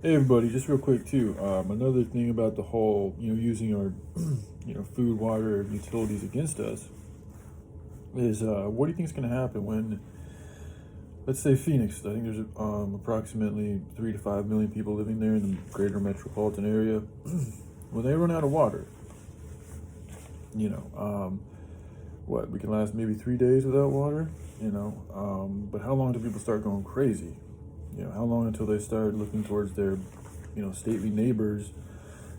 Hey everybody, just real quick too. Another thing about the whole, using our, food, water, utilities against us is what do you think is going to happen when, let's say Phoenix? I think there's approximately 3 to 5 million people living there in the greater metropolitan area. When they run out of water, you know, what we can last maybe 3 days without water, but how long do people start going crazy? How long until they start looking towards their, stately neighbors,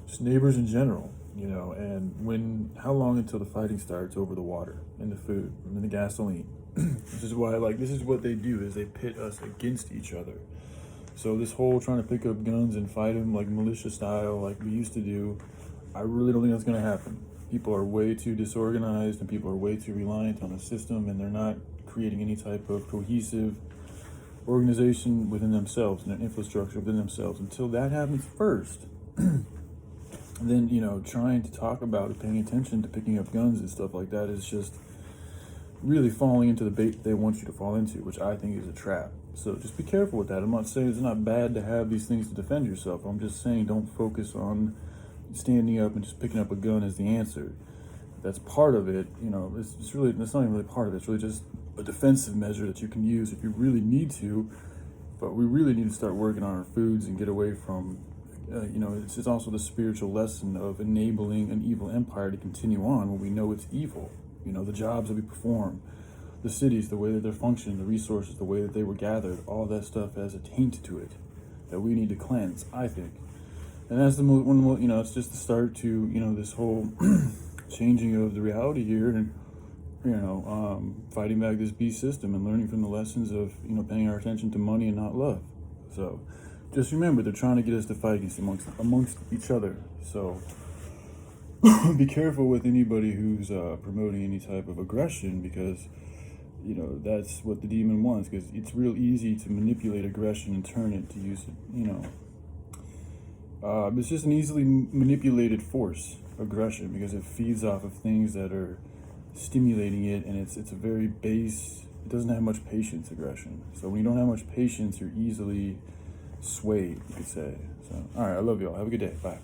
just neighbors in general, and how long until the fighting starts over the water and the food and the gasoline? This is why, this is what they do, is they pit us against each other. So this whole trying to pick up guns and fight them like militia style, like we used to do, I really don't think that's going to happen. People are way too disorganized and people are way too reliant on the system, and they're not creating any type of cohesive organization within themselves and an infrastructure within themselves. Until that happens first, then trying to talk about it, paying attention to picking up guns and stuff like that is just really falling into the bait they want you to fall into, which I think is a trap. So just be careful with that. I'm not saying it's not bad to have these things to defend yourself. I'm just saying don't focus on standing up and just picking up a gun as the answer. That's part of it. It's not even really part of it. It's really just a defensive measure that you can use if you really need to. But we really need to start working on our foods and get away from, it's also the spiritual lesson of enabling an evil empire to continue on when we know it's evil. The jobs that we perform, the cities, the way that they're functioning, the resources, the way that they were gathered, all that stuff has a taint to it that we need to cleanse, I think. And that's it's just the start to, this whole changing of the reality here, and fighting back this beast system and learning from the lessons of paying our attention to money and not love. So just remember, they're trying to get us to fight amongst each other. So be careful with anybody who's promoting any type of aggression, because that's what the demon wants, because it's real easy to manipulate aggression and turn it to use it. It's just an easily manipulated force, aggression, because it feeds off of things that are stimulating it, and it's a very base. It doesn't have much patience, aggression. So when you don't have much patience, you're easily swayed, you could say. So all right, I love y'all. Have a good day. Bye.